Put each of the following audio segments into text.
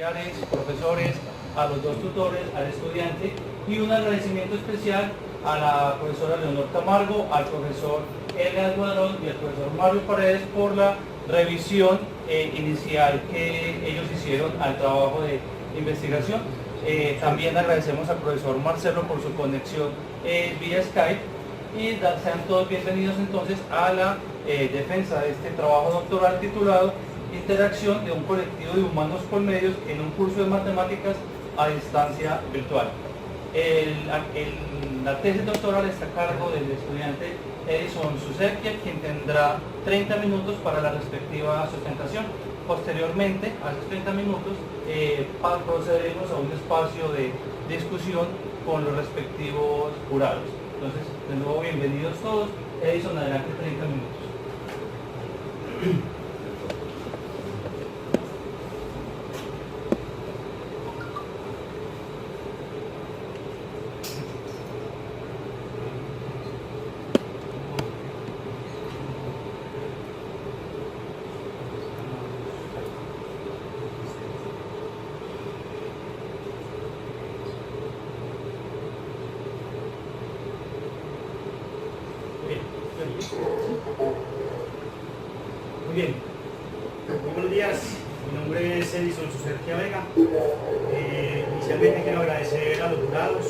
auxiliares, profesores, a los dos tutores, al estudiante, y un agradecimiento especial a la profesora Leonor Camargo, al profesor Elga Guadrón y al profesor Mario Paredes por la revisión inicial que ellos hicieron al trabajo de investigación. También agradecemos al profesor Marcelo por su conexión vía Skype, y sean todos bienvenidos entonces a la defensa de este trabajo doctoral titulado Interacción de un colectivo de humanos con medios en un curso de matemáticas a distancia virtual. La tesis doctoral está a cargo del estudiante Edison Susequia, quien tendrá 30 minutos para la respectiva sustentación. Posteriormente, a esos 30 minutos, procederemos a un espacio de discusión con los respectivos jurados. Entonces, de nuevo, bienvenidos todos. Edison, adelante, 30 minutos. Muy bien, muy buenos días, mi nombre es Edison Susequia Vega. Inicialmente quiero agradecer a los jurados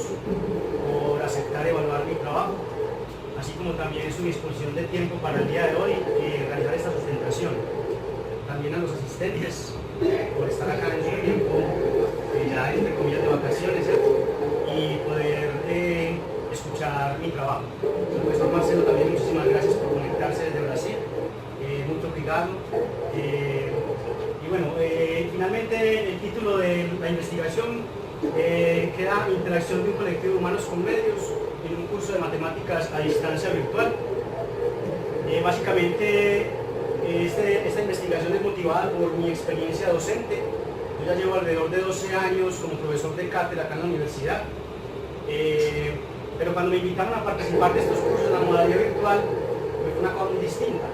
por aceptar evaluar mi trabajo, así como también su disposición de tiempo para el día de hoy y realizar esta sustentación. También a los asistentes por estar acá en su tiempo, ya entre comillas de vacaciones, y poder escuchar mi trabajo. Al profesor Marcelo también muchísimas gracias por conectarse desde Brasil. Muy obrigado. Y bueno, finalmente el título de la investigación queda Interacción de un colectivo de humanos con medios en un curso de matemáticas a distancia virtual. Básicamente esta investigación es motivada por mi experiencia docente. Yo ya llevo alrededor de 12 años como profesor de cátedra acá en la universidad. Pero cuando me invitaron a participar de estos cursos en la modalidad virtual, fue una cosa muy distinta.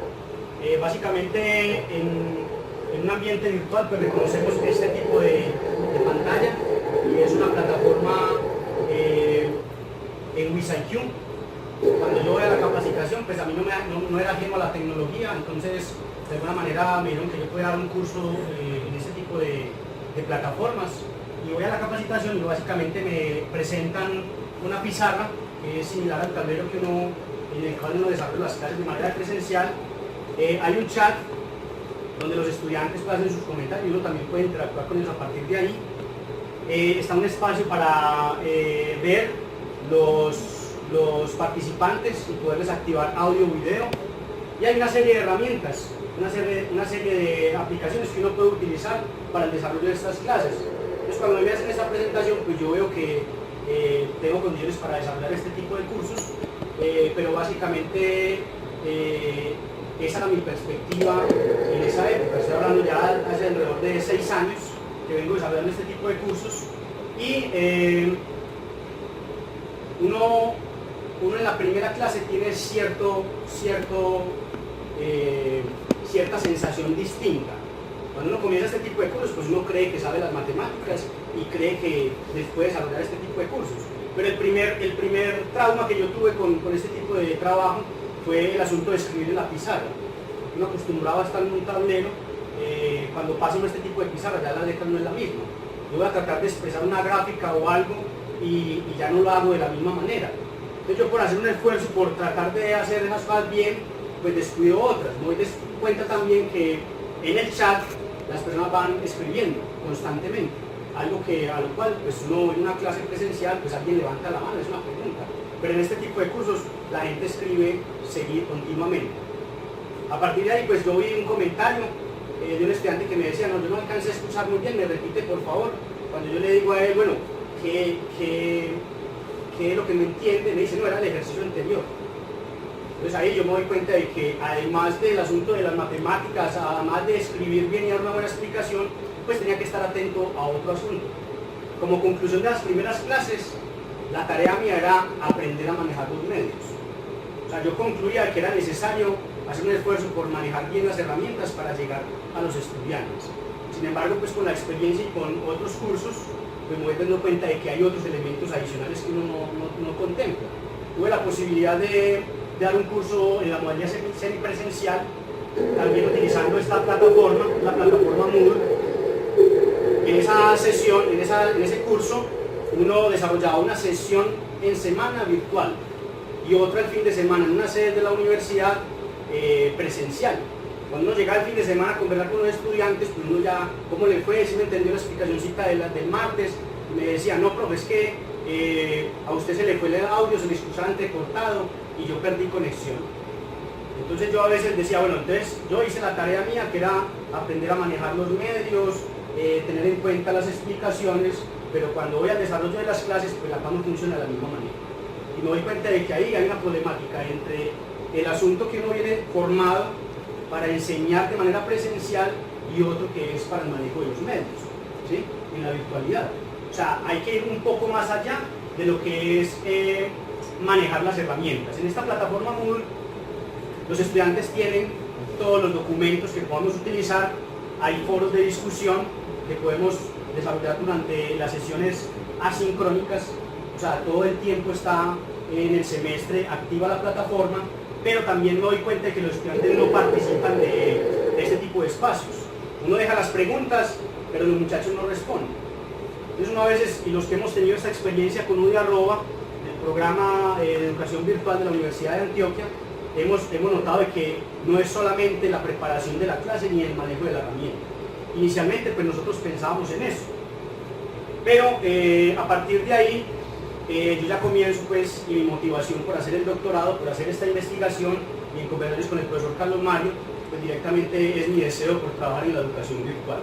Básicamente en un ambiente virtual pues reconocemos este tipo de pantalla, y es una plataforma en WizIQ. Cuando yo voy a la capacitación, pues a mí no era ajeno a la tecnología, entonces de alguna manera me dijeron que yo podía dar un curso en este tipo de plataformas, y voy a la capacitación y básicamente me presentan una pizarra que es similar al tablero en el cual uno desarrolla las clases de manera presencial. Hay un chat donde los estudiantes hacen sus comentarios y uno también puede interactuar con ellos a partir de ahí. Está un espacio para ver los participantes y poderles activar audio o video, y hay una serie de herramientas, una serie de aplicaciones que uno puede utilizar para el desarrollo de estas clases. Entonces, cuando me hacen esta presentación, pues yo veo que tengo condiciones para desarrollar este tipo de cursos, pero básicamente esa era mi perspectiva en esa época. Estoy hablando ya hace alrededor de 6 años que vengo desarrollando este tipo de cursos, y uno en la primera clase tiene cierta sensación distinta. Cuando uno comienza este tipo de cursos, pues uno cree que sabe las matemáticas y cree que puede desarrollar este tipo de cursos. Pero el primer trauma que yo tuve con este tipo de trabajo fue el asunto de escribir en la pizarra. Uno acostumbraba a estar en un tablero, cuando pasa este tipo de pizarra ya la letra no es la misma. Yo voy a tratar de expresar una gráfica o algo y ya no lo hago de la misma manera. Entonces yo, por hacer un esfuerzo, por tratar de hacer esas cosas bien, pues descuido otras. Me doy cuenta también que en el chat las personas van escribiendo constantemente, algo a lo cual pues uno en una clase presencial pues alguien levanta la mano, es una pregunta, pero en este tipo de cursos la gente escribe continuamente. A partir de ahí pues yo vi un comentario de un estudiante que me decía: no, yo no alcancé a escuchar muy bien, me repite por favor. Cuando yo le digo a él, bueno, ¿qué es lo que no entiende? Me dice: no, era el ejercicio anterior. Entonces ahí yo me doy cuenta de que además del asunto de las matemáticas, además de escribir bien y dar una buena explicación, pues tenía que estar atento a otro asunto. Como conclusión de las primeras clases, la tarea mía era aprender a manejar los medios. O sea, yo concluía que era necesario hacer un esfuerzo por manejar bien las herramientas para llegar a los estudiantes. Si Sin embargo, pues con la experiencia y con otros cursos, pues me voy dando cuenta de que hay otros elementos adicionales que uno no contempla. Tuve la posibilidad de dar un curso en la modalidad semipresencial, también utilizando esta plataforma, la plataforma Moodle. En esa sesión, en ese curso, uno desarrollaba una sesión en semana virtual y otra el fin de semana en una sede de la universidad presencial. Cuando uno llegaba el fin de semana a conversar con los estudiantes, pues uno ya, ¿cómo le fue? Si me entendió la explicacióncita del martes, y me decía, no, profe, es que a usted se le fue el audio, se le escuchaba entrecortado y yo perdí conexión. Entonces yo a veces decía, bueno, entonces yo hice la tarea mía, que era aprender a manejar los medios, tener en cuenta las explicaciones, pero cuando voy al desarrollo de las clases, pues la cosa no funciona de la misma manera. Y me doy cuenta de que ahí hay una problemática entre el asunto que uno viene formado para enseñar de manera presencial y otro que es para el manejo de los medios, ¿sí? En la virtualidad. O sea, hay que ir un poco más allá de lo que es manejar las herramientas. En esta plataforma Moodle, los estudiantes tienen todos los documentos que podemos utilizar, hay foros de discusión que podemos desarrollar durante las sesiones asincrónicas, o sea, todo el tiempo está en el semestre activa la plataforma, pero también me doy cuenta de que los estudiantes no participan de este tipo de espacios. Uno deja las preguntas, pero los muchachos no responden. Entonces uno a veces, y los que hemos tenido esta experiencia con UDI Arroba, el programa de educación virtual de la Universidad de Antioquia, hemos notado de que no es solamente la preparación de la clase ni el manejo de la herramienta. Inicialmente pues nosotros pensábamos en eso, pero a partir de ahí yo ya comienzo pues, y mi motivación por hacer el doctorado, por hacer esta investigación y en conversaciones con el profesor Carlos Mario, pues directamente es mi deseo por trabajar en la educación virtual.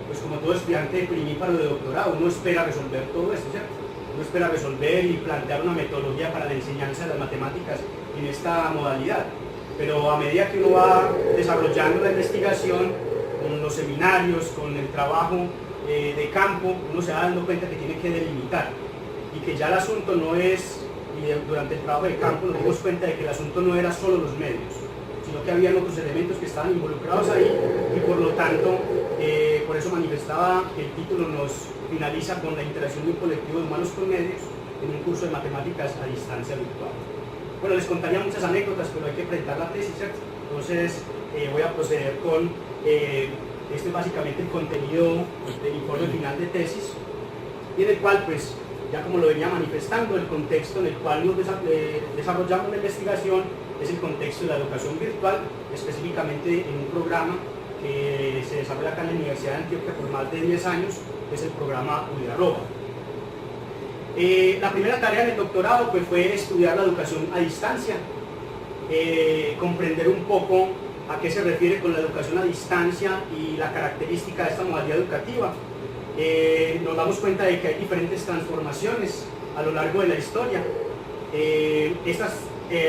Pues como todo estudiante primíparo de doctorado, uno espera resolver todo esto, ¿cierto? Uno espera resolver y plantear una metodología para la enseñanza de las matemáticas en esta modalidad. Pero a medida que uno va desarrollando la investigación, con los seminarios, con el trabajo de campo, uno se va dando cuenta que tiene que delimitar y que ya el asunto no es, y durante el trabajo de campo nos dimos cuenta de que el asunto no era solo los medios, sino que había otros elementos que estaban involucrados ahí y por lo tanto, por eso manifestaba que el título nos finaliza con la interacción de un colectivo de humanos con medios en un curso de matemáticas a distancia virtual. Bueno, les contaría muchas anécdotas, pero hay que presentar la tesis, ¿cierto? Entonces voy a proceder con, este es básicamente el contenido del informe final de tesis, y en el cual, pues, ya como lo venía manifestando, el contexto en el cual nos desarrollamos la investigación es el contexto de la educación virtual, específicamente en un programa que se desarrolla acá en la Universidad de Antioquia por más de 10 años, que es el programa UDI Arroba. La primera tarea del doctorado pues, fue estudiar la educación a distancia, comprender un poco a qué se refiere con la educación a distancia y la característica de esta modalidad educativa. Nos damos cuenta de que hay diferentes transformaciones a lo largo de la historia.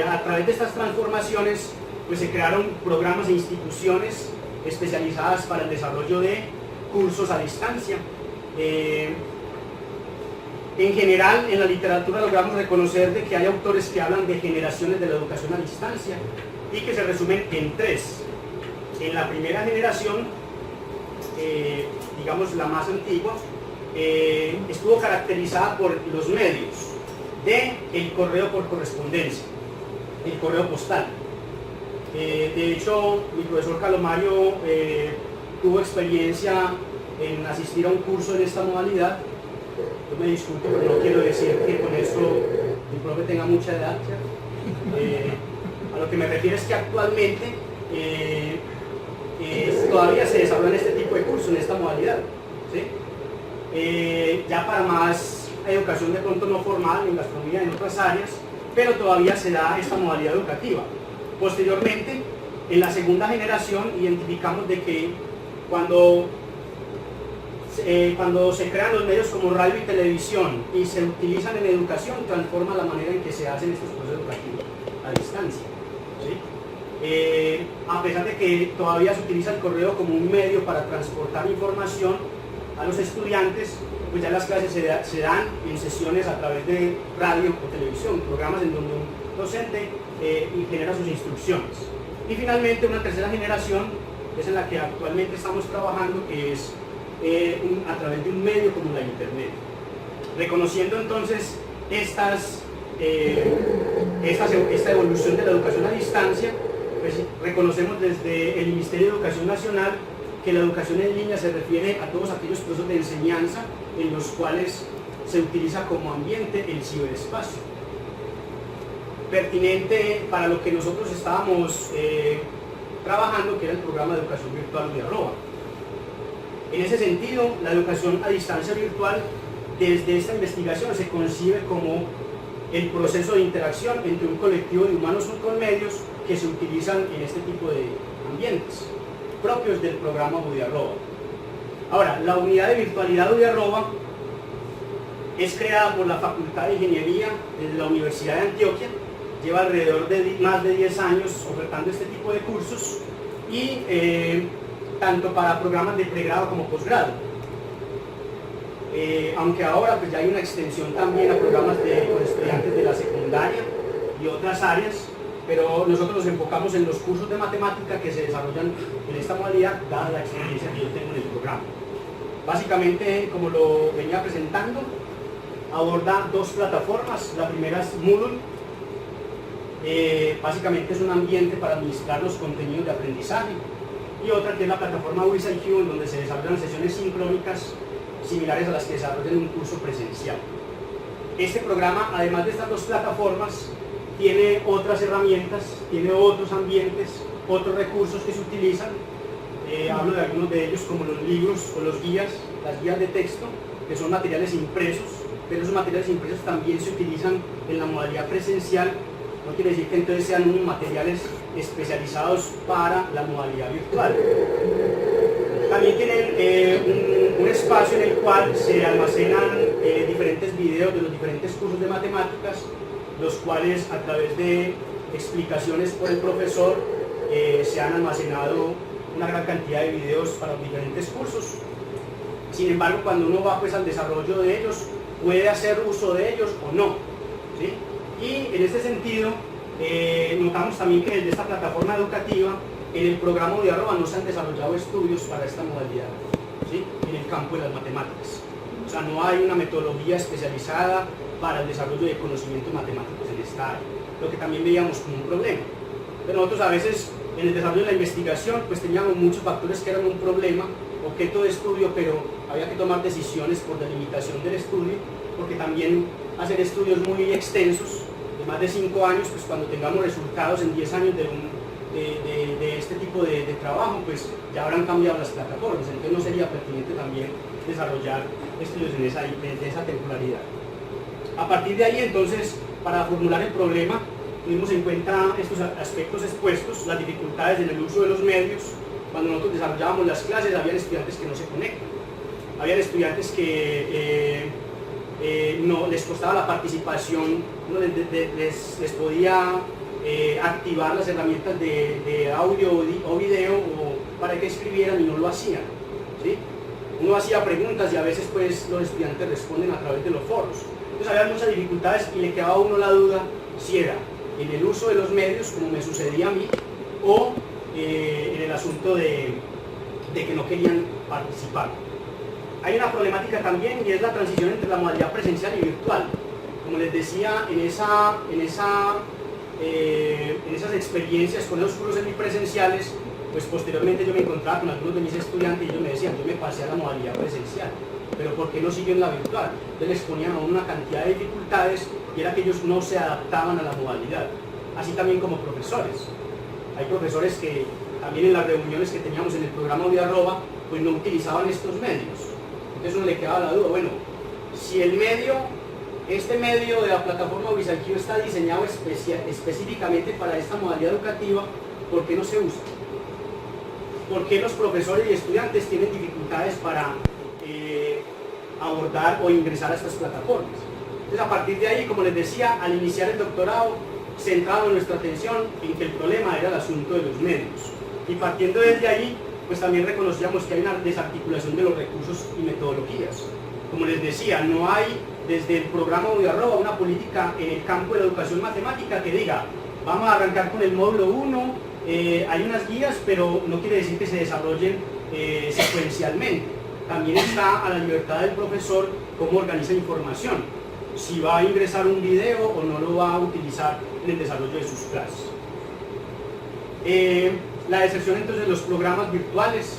A través de estas transformaciones pues, se crearon programas e instituciones especializadas para el desarrollo de cursos a distancia. En general, en la literatura logramos reconocer de que hay autores que hablan de generaciones de la educación a distancia y que se resumen en tres. En la primera generación, digamos la más antigua, estuvo caracterizada por los medios del correo por correspondencia, el correo postal. De hecho, mi profesor Carlos Mario tuvo experiencia en asistir a un curso en esta modalidad. Yo me disculpo, pero no quiero decir que con esto mi profe tenga mucha edad, a lo que me refiero es que actualmente todavía se desarrollan este tipo de cursos en esta modalidad, ¿sí? Ya para más educación de pronto no formal, en gastronomía, en otras áreas, pero todavía se da esta modalidad educativa. Posteriormente, en la segunda generación, identificamos de que cuando se crean los medios como radio y televisión y se utilizan en educación, transforma la manera en que se hacen estos procesos educativos a distancia, ¿sí? A pesar de que todavía se utiliza el correo como un medio para transportar información a los estudiantes, pues ya las clases se dan en sesiones a través de radio o televisión, programas en donde un docente genera sus instrucciones. Y finalmente una tercera generación es en la que actualmente estamos trabajando, que es a través de un medio como la Internet. Reconociendo entonces esta evolución de la educación a distancia, pues reconocemos desde el Ministerio de Educación Nacional que la educación en línea se refiere a todos aquellos procesos de enseñanza en los cuales se utiliza como ambiente el ciberespacio. Pertinente para lo que nosotros estábamos trabajando, que era el programa de educación virtual UDIARROA. En ese sentido, la educación a distancia virtual, desde esta investigación, se concibe como el proceso de interacción entre un colectivo de humanos con medios que se utilizan en este tipo de ambientes, propios del programa UDIARROA. Ahora, la unidad de virtualidad UDIARROA es creada por la Facultad de Ingeniería de la Universidad de Antioquia, lleva alrededor de más de 10 años ofertando este tipo de cursos y tanto para programas de pregrado como posgrado. Aunque ahora pues ya hay una extensión también a programas con estudiantes de la secundaria y otras áreas, pero nosotros nos enfocamos en los cursos de matemática que se desarrollan en esta modalidad, dada la experiencia que yo tengo en el programa. Básicamente, como lo venía presentando, aborda dos plataformas. La primera es Moodle, básicamente es un ambiente para administrar los contenidos de aprendizaje, y otra que es la plataforma WizIQ, en donde se desarrollan sesiones sincrónicas similares a las que desarrollan un curso presencial. Este programa, además de estas dos plataformas, tiene otras herramientas, tiene otros ambientes, otros recursos que se utilizan. Hablo de algunos de ellos, como los libros o los guías, las guías de texto, que son materiales impresos, pero esos materiales impresos también se utilizan en la modalidad presencial. No quiere decir que entonces sean unos materiales especializados para la modalidad virtual. También tienen un espacio en el cual se almacenan diferentes videos de los diferentes cursos de matemáticas, los cuales a través de explicaciones por el profesor se han almacenado una gran cantidad de videos para los diferentes cursos. Sin embargo, cuando uno va pues al desarrollo de ellos, puede hacer uso de ellos o no, ¿sí? Y en este sentido, notamos también que desde esta plataforma educativa, en el programa UDIARROA no se han desarrollado estudios para esta modalidad, ¿sí? En el campo de las matemáticas. O sea, no hay una metodología especializada para el desarrollo de conocimientos matemáticos en esta área, lo que también veíamos como un problema. Pero nosotros a veces, en el desarrollo de la investigación, pues teníamos muchos factores que eran un problema, objeto de estudio, pero había que tomar decisiones por delimitación del estudio, porque también hacer estudios muy extensos, de más de 5 años, pues cuando tengamos resultados en 10 años de este tipo de trabajo, pues ya habrán cambiado las plataformas, entonces no sería pertinente también desarrollar estudios de esa temporalidad. A partir de ahí, entonces, para formular el problema, tuvimos en cuenta estos aspectos expuestos, las dificultades en el uso de los medios. Cuando nosotros desarrollábamos las clases, había estudiantes que no se conectan, había estudiantes que no les costaba la participación, no les podía activar las herramientas de audio o video para que escribieran y no lo hacían, ¿sí? Uno hacía preguntas y a veces pues los estudiantes responden a través de los foros. Entonces había muchas dificultades y le quedaba a uno la duda si era en el uso de los medios, como me sucedía a mí, o en el asunto de que no querían participar. Hay una problemática también y es la transición entre la modalidad presencial y virtual. Como les decía, en esas experiencias con esos cursos semipresenciales, pues posteriormente yo me encontraba con algunos de mis estudiantes y ellos me decían, yo me pasé a la modalidad presencial, pero ¿por qué no siguió en la virtual? Entonces les ponían a una cantidad de dificultades y era que ellos no se adaptaban a la modalidad. Así también como profesores. Hay profesores que también en las reuniones que teníamos en el programa UDIARROA, pues no utilizaban estos medios. Entonces uno le quedaba la duda, bueno, si este medio de la plataforma WizIQ está diseñado específicamente para esta modalidad educativa, ¿por qué no se usa? ¿Por qué los profesores y estudiantes tienen dificultades para abordar o ingresar a estas plataformas? Entonces a partir de ahí, como les decía, al iniciar el doctorado, centrado nuestra atención en que el problema era el asunto de los medios. Y partiendo desde ahí, pues también reconocíamos que hay una desarticulación de los recursos y metodologías. Como les decía, no hay desde el programa UDIARROA una política en el campo de la educación matemática que diga, vamos a arrancar con el módulo 1 hay unas guías, pero no quiere decir que se desarrollen secuencialmente. También está a la libertad del profesor cómo organiza información, si va a ingresar un video o no lo va a utilizar en el desarrollo de sus clases. La deserción entonces de los programas virtuales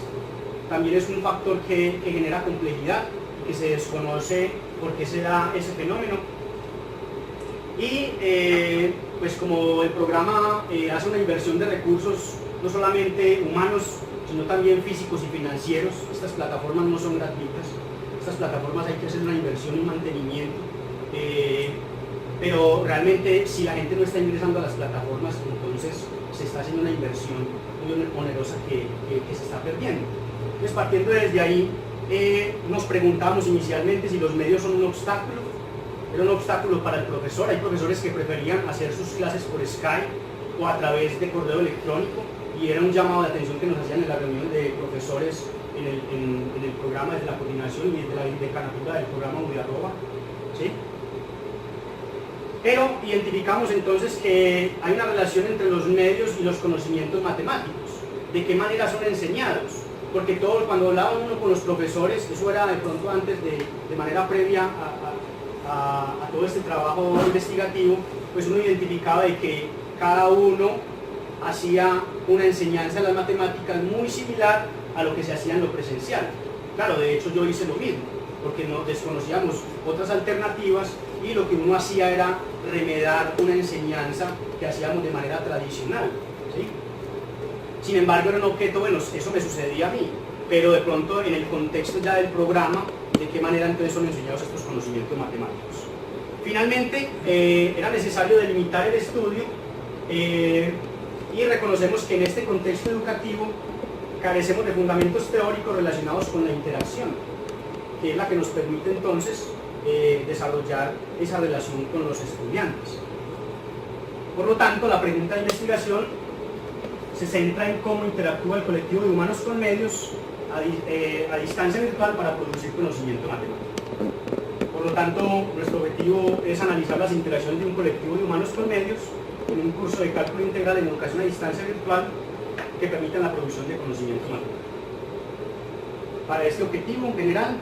también es un factor que genera complejidad, que se desconoce por qué se da ese fenómeno. Y pues como el programa hace una inversión de recursos no solamente humanos, sino también físicos y financieros, estas plataformas no son gratuitas, estas plataformas hay que hacer una inversión y un mantenimiento, pero realmente si la gente no está ingresando a las plataformas, entonces se está haciendo una inversión muy onerosa que se está perdiendo. Entonces, partiendo desde ahí, nos preguntamos inicialmente si los medios son un obstáculo. Era un obstáculo para el profesor. Hay profesores que preferían hacer sus clases por Skype o a través de correo electrónico, y era un llamado de atención que nos hacían en la reunión de profesores en el programa desde la coordinación y desde la decanatura del programa UDARROBA, ¿sí? Pero identificamos entonces que hay una relación entre los medios y los conocimientos matemáticos. ¿De qué manera son enseñados? Porque todos, cuando hablaba uno con los profesores, eso era de pronto antes de manera previa a todo este trabajo investigativo, pues uno identificaba de que cada uno hacía una enseñanza de las matemáticas muy similar a lo que se hacía en lo presencial. Claro, de hecho yo hice lo mismo, porque no desconocíamos otras alternativas y lo que uno hacía era remedar una enseñanza que hacíamos de manera tradicional, ¿sí? Sin embargo, era un objeto, bueno, eso me sucedía a mí, pero de pronto en el contexto ya del programa, de qué manera entonces son enseñados estos conocimientos matemáticos. Finalmente, era necesario delimitar el estudio y reconocemos que en este contexto educativo carecemos de fundamentos teóricos relacionados con la interacción, que es la que nos permite entonces desarrollar esa relación con los estudiantes. Por lo tanto, la pregunta de investigación se centra en cómo interactúa el colectivo de humanos con medios a distancia virtual para producir conocimiento matemático. Por lo tanto, nuestro objetivo es analizar las interacciones de un colectivo de humanos con medios en un curso de cálculo integral en educación a distancia virtual que permitan la producción de conocimiento matemático. Para este objetivo, en general,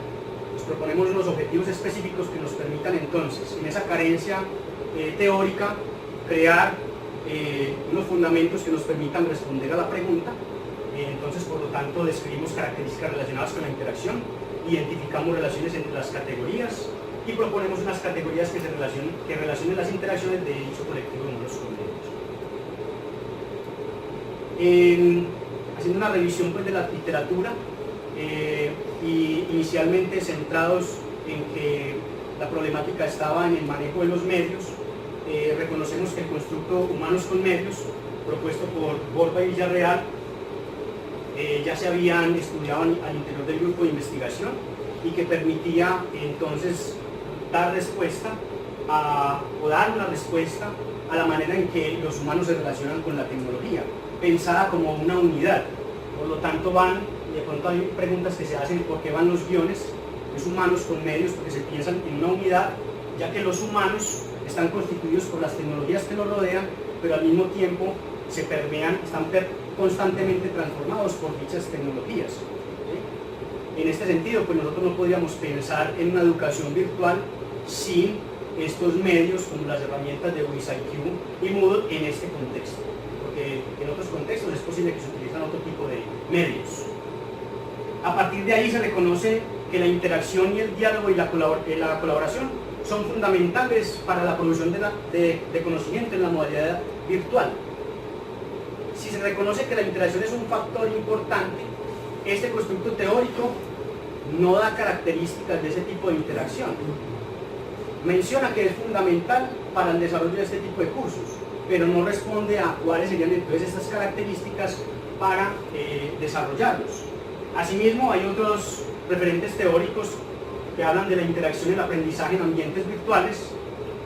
nos proponemos unos objetivos específicos que nos permitan entonces, en esa carencia teórica, crear unos fundamentos que nos permitan responder a la pregunta. Entonces, por lo tanto, describimos características relacionadas con la interacción, identificamos relaciones entre las categorías y proponemos unas categorías que relacionen las interacciones de dicho colectivo de humanos con medios. Haciendo una revisión pues, de la literatura, y inicialmente centrados en que la problemática estaba en el manejo de los medios, reconocemos que el constructo humanos con medios, propuesto por Borba y Villarreal, ya se habían estudiado al interior del grupo de investigación y que permitía entonces dar respuesta o dar una respuesta a la manera en que los humanos se relacionan con la tecnología, pensada como una unidad. Por lo tanto de pronto hay preguntas que se hacen por qué van los guiones, los humanos con medios, porque se piensan en una unidad, ya que los humanos están constituidos por las tecnologías que los rodean, pero al mismo tiempo se permean, están constantemente transformados por dichas tecnologías. ¿Sí? En este sentido, pues nosotros no podríamos pensar en una educación virtual sin estos medios como las herramientas de WizIQ y Moodle en este contexto, porque en otros contextos es posible que se utilizan otro tipo de medios. A partir de ahí se reconoce que la interacción y el diálogo y la colaboración son fundamentales para la producción de conocimiento en la modalidad virtual. Si se reconoce que la interacción es un factor importante, este constructo teórico no da características de ese tipo de interacción. Menciona que es fundamental para el desarrollo de este tipo de cursos, pero no responde a cuáles serían entonces estas características para desarrollarlos. Asimismo, hay otros referentes teóricos que hablan de la interacción y el aprendizaje en ambientes virtuales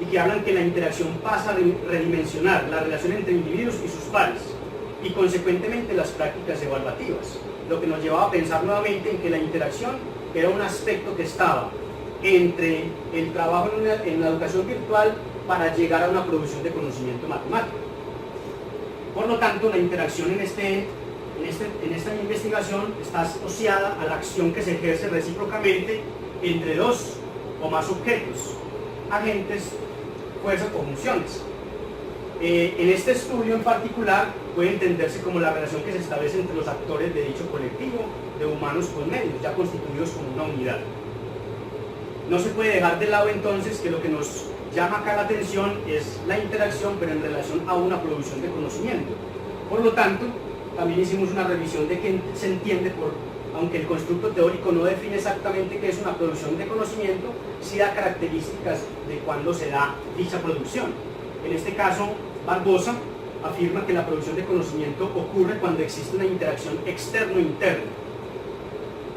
y que hablan que la interacción pasa a redimensionar la relación entre individuos y sus pares y consecuentemente las prácticas evaluativas, lo que nos llevaba a pensar nuevamente en que la interacción era un aspecto que estaba entre el trabajo en la educación virtual para llegar a una producción de conocimiento matemático. Por lo tanto, la interacción en esta investigación está asociada a la acción que se ejerce recíprocamente entre dos o más objetos, agentes, fuerzas o funciones. En este estudio en particular puede entenderse como la relación que se establece entre los actores de dicho colectivo de humanos con medios, ya constituidos como una unidad. No se puede dejar de lado entonces que lo que nos llama acá la atención es la interacción, pero en relación a una producción de conocimiento. Por lo tanto, también hicimos una revisión de qué se entiende por, aunque el constructo teórico no define exactamente qué es una producción de conocimiento, sí da características de cuándo se da dicha producción. En este caso, Barbosa afirma que la producción de conocimiento ocurre cuando existe una interacción externo-interna.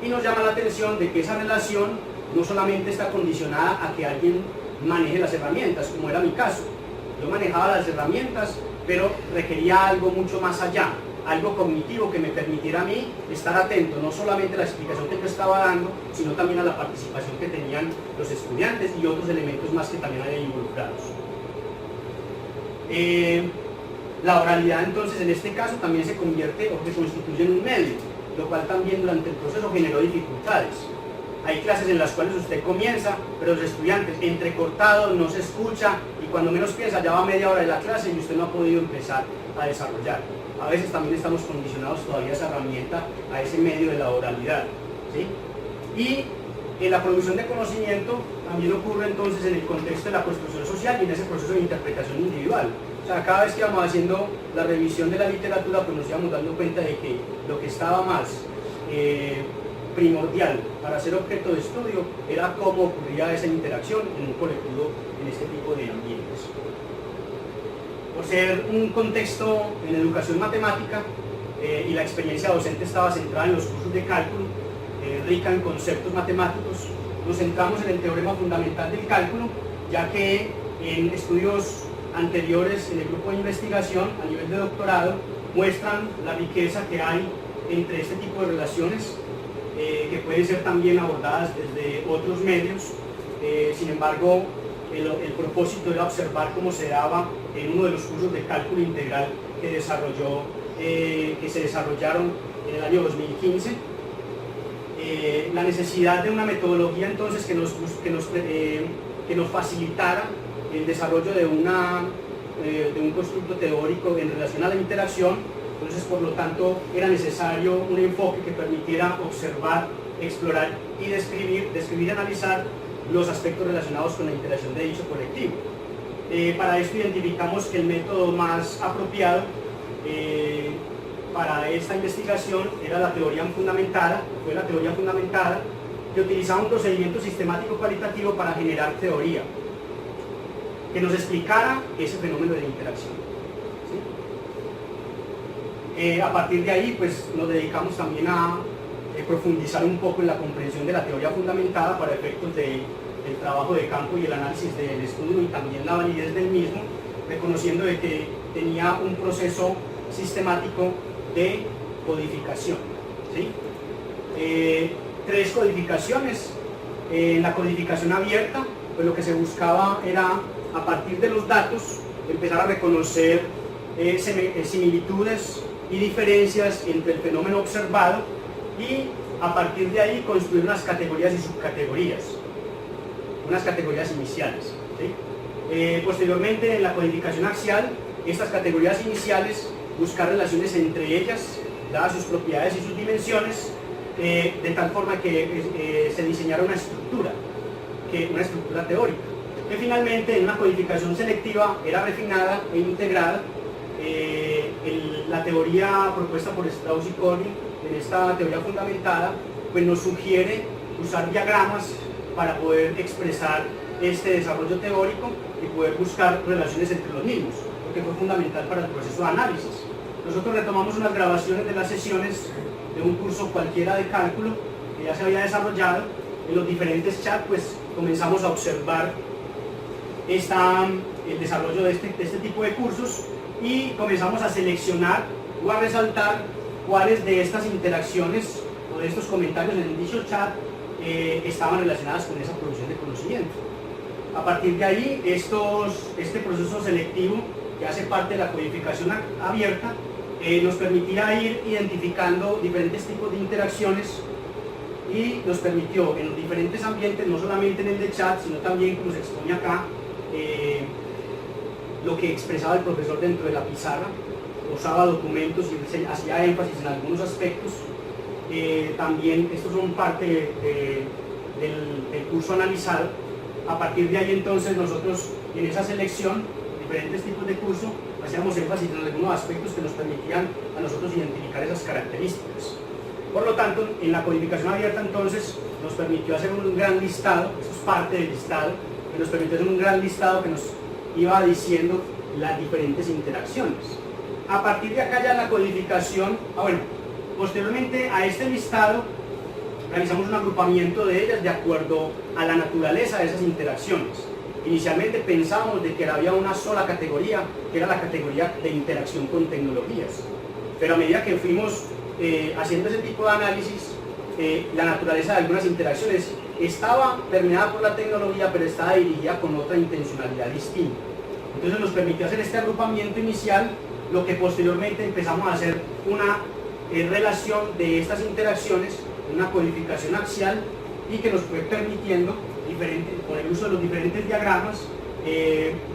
Y nos llama la atención de que esa relación no solamente está condicionada a que alguien maneje las herramientas, como era mi caso. Yo manejaba las herramientas, pero requería algo mucho más allá, algo cognitivo que me permitiera a mí estar atento, no solamente a la explicación que yo estaba dando, sino también a la participación que tenían los estudiantes y otros elementos más que también hay involucrados. La oralidad entonces en este caso también se convierte o se constituye en un medio, lo cual también durante el proceso generó dificultades. Hay clases en las cuales usted comienza, pero los estudiantes entrecortados, no se escucha y cuando menos piensa ya va media hora de la clase y usted no ha podido empezar a desarrollar. A veces también estamos condicionados todavía a esa herramienta, a ese medio de la oralidad, ¿sí? Y en la producción de conocimiento también ocurre entonces en el contexto de la construcción social y en ese proceso de interpretación individual. O sea, cada vez que íbamos haciendo la revisión de la literatura, pues nos íbamos dando cuenta de que lo que estaba más primordial para ser objeto de estudio era cómo ocurría esa interacción en un colectivo en este tipo de ambientes. Por ser un contexto en educación matemática y la experiencia docente estaba centrada en los cursos de cálculo, rica en conceptos matemáticos, nos centramos en el teorema fundamental del cálculo, ya que en estudios anteriores en el grupo de investigación a nivel de doctorado muestran la riqueza que hay entre este tipo de relaciones que pueden ser también abordadas desde otros medios. Sin embargo, el propósito era observar cómo se daba en uno de los cursos de cálculo integral que se desarrollaron en el año 2015. La necesidad de una metodología entonces que nos facilitara el desarrollo de un constructo teórico en relación a la interacción. Entonces, por lo tanto, era necesario un enfoque que permitiera observar, explorar y describir y analizar los aspectos relacionados con la interacción de dicho colectivo. Para esto identificamos que el método más apropiado para esta investigación era la teoría fundamentada, que utilizaba un procedimiento sistemático cualitativo para generar teoría que nos explicara ese fenómeno de la interacción. A partir de ahí, pues, nos dedicamos también a profundizar un poco en la comprensión de la teoría fundamentada para efectos del trabajo de campo y el análisis del estudio y también la validez del mismo, reconociendo de que tenía un proceso sistemático de codificación, ¿sí? 3 codificaciones. En la codificación abierta, pues lo que se buscaba era, a partir de los datos, empezar a reconocer similitudes y diferencias entre el fenómeno observado y a partir de ahí construir unas categorías y subcategorías, unas categorías iniciales, ¿sí? Posteriormente, en la codificación axial, estas categorías iniciales, buscar relaciones entre ellas, dadas sus propiedades y sus dimensiones, de tal forma que se diseñara una estructura teórica, que finalmente en una codificación selectiva era refinada e integrada. La teoría propuesta por Strauss y Corning en esta teoría fundamentada pues nos sugiere usar diagramas para poder expresar este desarrollo teórico y poder buscar relaciones entre los mismos, lo que fue fundamental para el proceso de análisis. Nosotros retomamos unas grabaciones de las sesiones de un curso cualquiera de cálculo que ya se había desarrollado. En los diferentes chats pues comenzamos a observar el desarrollo de este tipo de cursos y comenzamos a seleccionar o a resaltar cuáles de estas interacciones o de estos comentarios en dicho chat estaban relacionadas con esa producción de conocimiento. A partir de ahí, este proceso selectivo que hace parte de la codificación abierta, nos permitirá ir identificando diferentes tipos de interacciones y nos permitió en los diferentes ambientes, no solamente en el de chat, sino también, como se expone acá, lo que expresaba el profesor dentro de la pizarra, usaba documentos y hacía énfasis en algunos aspectos. También estos son parte del curso analizado. A partir de ahí entonces nosotros en esa selección, diferentes tipos de curso, hacíamos énfasis en algunos aspectos que nos permitían a nosotros identificar esas características. Por lo tanto, en la codificación abierta entonces nos permitió hacer un gran listado, eso es parte del listado, que nos permitió hacer un gran listado que nos iba diciendo las diferentes interacciones. A partir de acá ya la codificación, posteriormente a este listado realizamos un agrupamiento de ellas de acuerdo a la naturaleza de esas interacciones. Inicialmente pensábamos de que había una sola categoría, que era la categoría de interacción con tecnologías, pero a medida que fuimos haciendo ese tipo de análisis, la naturaleza de algunas interacciones estaba permeada por la tecnología, pero estaba dirigida con otra intencionalidad distinta. Entonces nos permitió hacer este agrupamiento inicial, lo que posteriormente empezamos a hacer una relación de estas interacciones, una codificación axial, y que nos fue permitiendo, con el uso de los diferentes diagramas,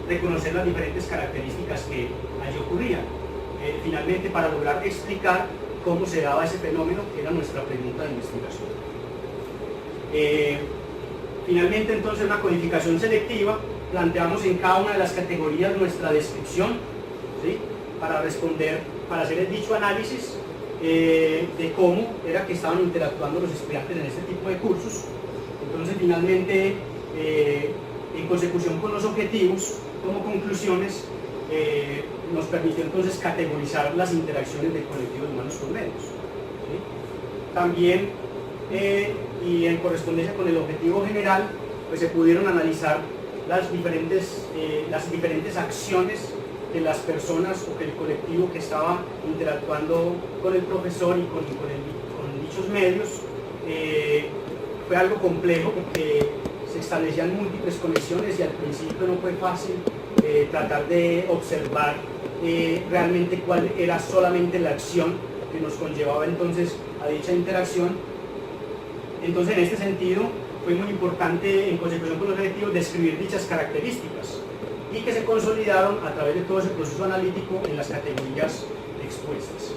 reconocer las diferentes características que allí ocurrían. Finalmente, para lograr explicar cómo se daba ese fenómeno, que era nuestra pregunta de investigación. Finalmente, entonces, una codificación selectiva, planteamos en cada una de las categorías nuestra descripción, ¿sí?, para responder, para hacer el dicho análisis de cómo era que estaban interactuando los estudiantes en este tipo de cursos. Entonces, finalmente, en consecución con los objetivos, como conclusiones, nos permitió entonces categorizar las interacciones del colectivo de humanos con medios, ¿sí? También, y en correspondencia con el objetivo general, pues se pudieron analizar las diferentes acciones de las personas o del colectivo que estaba interactuando con el profesor y con dichos medios. Fue algo complejo porque se establecían múltiples conexiones y al principio no fue fácil tratar de observar realmente cuál era solamente la acción que nos conllevaba entonces a dicha interacción. Entonces, en este sentido, fue muy importante, en consecución con los objetivos, describir dichas características y que se consolidaron a través de todo ese proceso analítico en las categorías expuestas.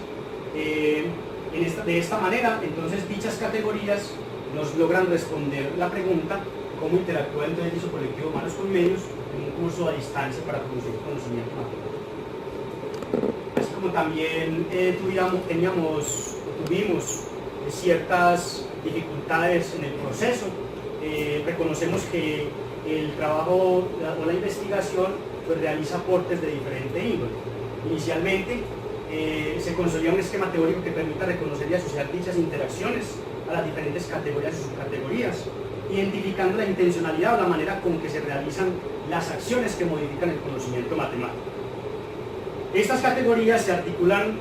De esta manera, entonces, dichas categorías nos logran responder la pregunta: ¿cómo interactúa entonces dicho colectivo humanos con medios en un curso a distancia para producir conocimiento matemático? Así como también tuvimos ciertas dificultades en el proceso. Reconocemos que el trabajo o la investigación pues realiza aportes de diferente índole. Inicialmente se consolida un esquema teórico que permita reconocer y asociar dichas interacciones a las diferentes categorías y subcategorías, identificando la intencionalidad o la manera con que se realizan las acciones que modifican el conocimiento matemático. Estas categorías se articulan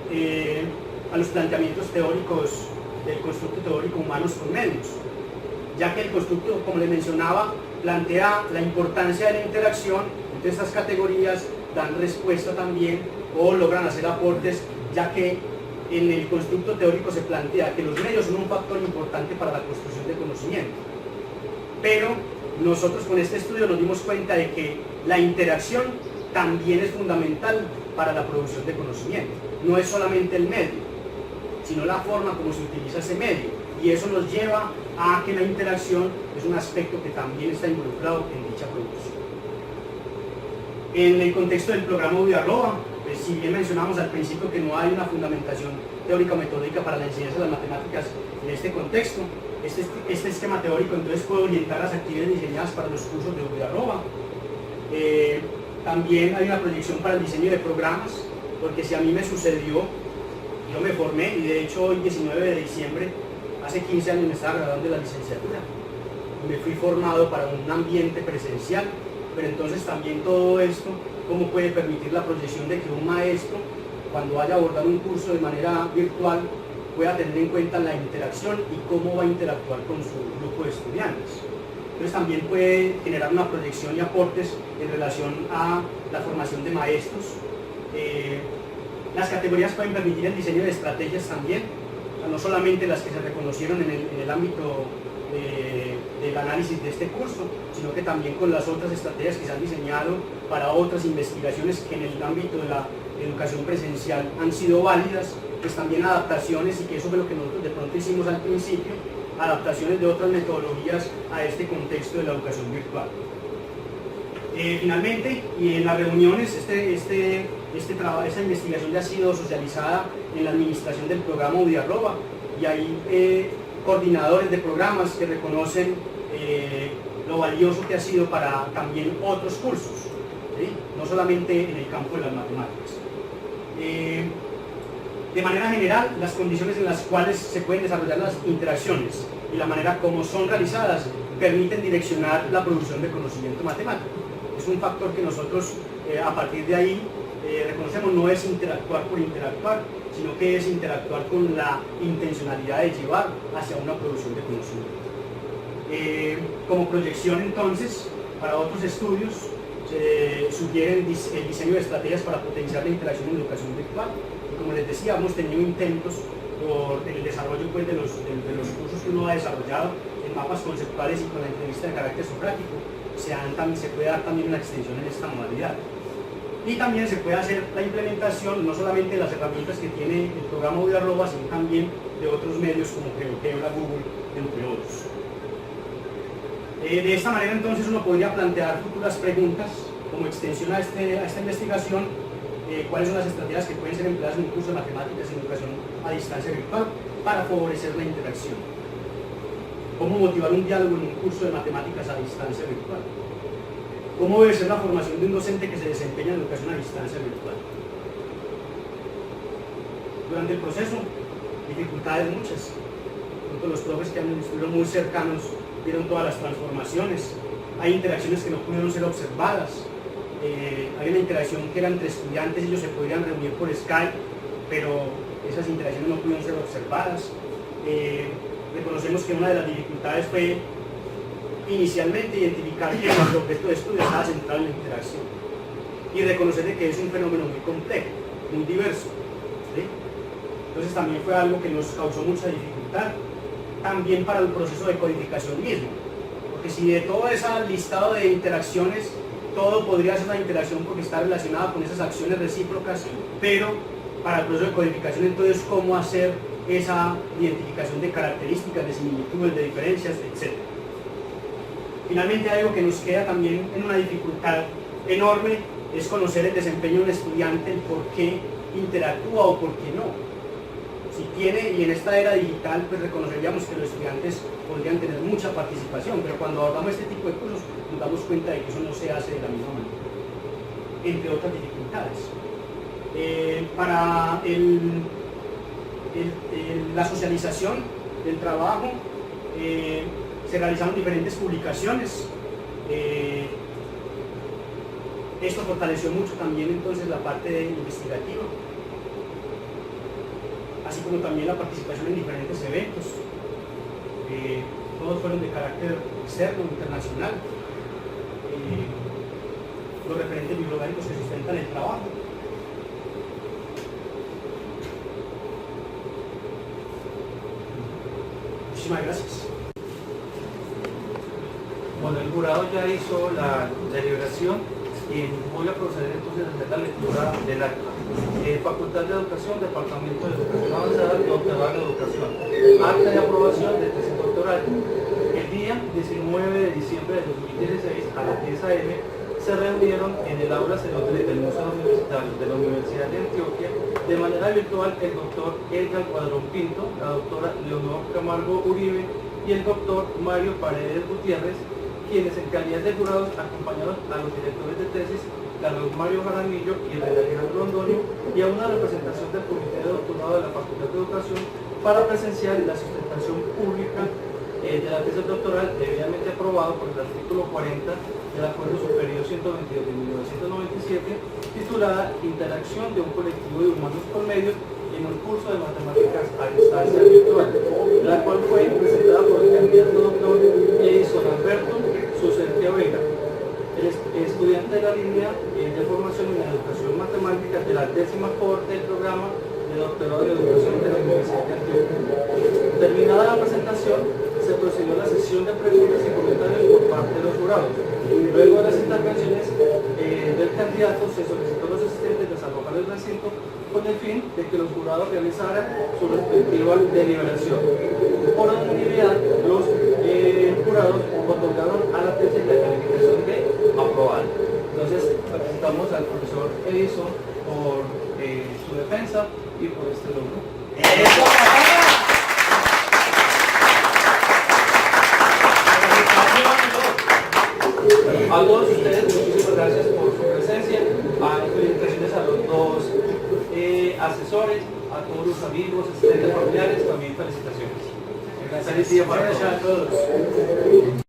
a los planteamientos teóricos del constructo teórico humanos con medios, ya que el constructo, como les mencionaba, plantea la importancia de la interacción. Entonces estas categorías dan respuesta también o logran hacer aportes, ya que en el constructo teórico se plantea que los medios son un factor importante para la construcción de conocimiento. Pero nosotros con este estudio nos dimos cuenta de que la interacción también es fundamental para la producción de conocimiento. No es solamente el medio, sino la forma como se utiliza ese medio. Y eso nos lleva a que la interacción es un aspecto que también está involucrado en dicha producción. En el contexto del programa UDI-Arroba, pues, si bien mencionamos al principio que no hay una fundamentación teórica o metódica para la enseñanza de las matemáticas en este contexto, este esquema teórico entonces puede orientar las actividades diseñadas para los cursos de UDI-Arroba. También hay una proyección para el diseño de programas, porque si a mí me sucedió, yo me formé y de hecho hoy 19 de diciembre, hace 15 años me estaba graduando de la licenciatura. Me fui formado para un ambiente presencial, pero entonces también todo esto, cómo puede permitir la proyección de que un maestro, cuando vaya a abordar un curso de manera virtual, pueda tener en cuenta la interacción y cómo va a interactuar con su grupo de estudiantes. Entonces también puede generar una proyección y aportes en relación a la formación de maestros Las categorías pueden permitir el diseño de estrategias también, o sea, no solamente las que se reconocieron en el ámbito del análisis de este curso, sino que también con las otras estrategias que se han diseñado para otras investigaciones que en el ámbito de la educación presencial han sido válidas, pues también adaptaciones, y que eso fue lo que nosotros de pronto hicimos al principio, adaptaciones de otras metodologías a este contexto de la educación virtual. Finalmente, y en las reuniones, esta investigación ya ha sido socializada en la administración del programa UDIARROBA, y hay coordinadores de programas que reconocen lo valioso que ha sido para también otros cursos, ¿sí? No solamente en el campo de las matemáticas. De manera general, las condiciones en las cuales se pueden desarrollar las interacciones y la manera como son realizadas permiten direccionar la producción de conocimiento matemático. Es un factor que nosotros a partir de ahí reconocemos, no es interactuar por interactuar, sino que es interactuar con la intencionalidad de llevar hacia una producción de conocimiento. Como proyección entonces, para otros estudios, se sugiere el diseño de estrategias para potenciar la interacción en la educación virtual. Y como les decía, hemos tenido intentos por el desarrollo pues, de los cursos que uno ha desarrollado en mapas conceptuales y con la entrevista de carácter socrático. Se puede dar también una extensión en esta modalidad. Y también se puede hacer la implementación no solamente de las herramientas que tiene el programa UDIARROBA, sino también de otros medios como GeoGebra, Google, entre otros. De esta manera entonces uno podría plantear futuras preguntas como extensión a esta investigación, cuáles son las estrategias que pueden ser empleadas en un curso de matemáticas en educación a distancia virtual para favorecer la interacción. ¿Cómo motivar un diálogo en un curso de matemáticas a distancia virtual? ¿Cómo debe ser la formación de un docente que se desempeña en educación a distancia virtual? Durante el proceso, dificultades muchas. Los profes que estuvieron muy cercanos vieron todas las transformaciones. Hay interacciones que no pudieron ser observadas. Hay una interacción que era entre estudiantes, ellos se podían reunir por Skype, pero esas interacciones no pudieron ser observadas. Reconocemos que una de las dificultades fue inicialmente identificar que el objeto de estudio estaba centrado en la interacción y reconocer que es un fenómeno muy complejo, muy diverso, ¿sí? Entonces también fue algo que nos causó mucha dificultad, también para el proceso de codificación mismo, porque si de todo ese listado de interacciones todo podría ser una interacción porque está relacionada con esas acciones recíprocas, pero para el proceso de codificación entonces cómo hacer esa identificación de características, de similitudes, de diferencias, etc. Finalmente, algo que nos queda también en una dificultad enorme es conocer el desempeño de un estudiante, el por qué interactúa o por qué no. Si tiene, y en esta era digital, pues reconoceríamos que los estudiantes podrían tener mucha participación, pero cuando abordamos este tipo de cursos nos damos cuenta de que eso no se hace de la misma manera, entre otras dificultades. Para la socialización del trabajo, se realizaron diferentes publicaciones. Esto fortaleció mucho también entonces la parte investigativa, así como también la participación en diferentes eventos. Todos fueron de carácter externo, internacional. Los referentes bibliográficos que sustentan el trabajo. Muchísimas gracias. Bueno, el jurado ya hizo la deliberación y voy a proceder entonces a hacer la lectura del acta. Facultad de Educación, Departamento de Educación Avanzada, Doctorado en Educación. Acta de aprobación de tesis doctoral. El día 19 de diciembre de 2016 a las 10 a.m. se reunieron en el aula Celotre del Museo Universitario de la Universidad de Antioquia de manera virtual el doctor Edgar Cuadrón Pinto, la doctora Leonor Camargo Uribe y el doctor Mario Paredes Gutiérrez, quienes en calidad de jurados acompañaron a los directores de tesis, Carlos Mario Jaramillo y el Alejandro Rondonio, y a una representación del Comité de Doctorado de la Facultad de Educación para presenciar la sustentación pública de la tesis doctoral debidamente aprobado por el artículo 40 del Acuerdo Superior 122 de 1997, titulada Interacción de un colectivo de humanos por medios en un curso de matemáticas a distancia virtual, la cual fue presentada por el candidato doctor Edison Alberto Sucerquia Vega. El estudiante de la línea de formación en educación matemática de la 10ª cohorte del programa de doctorado de educación de la Universidad de Antioquia. Terminada la presentación, se procedió a la sesión de preguntas y comentarios por parte de los jurados. Luego de las intervenciones del candidato, se solicitó a los asistentes desalojar el recinto con el fin de que los jurados realizaran su respectiva deliberación. Por unanimidad, los jurados otorgaron a la tesis la calificación de aprobado. Entonces, felicitamos al profesor Edison por su defensa y por este logro. A todos ustedes, muchísimas gracias por su presencia. Felicitaciones a los dos asesores, a todos los amigos, asistentes familiares, también felicitaciones. Feliz día para todos.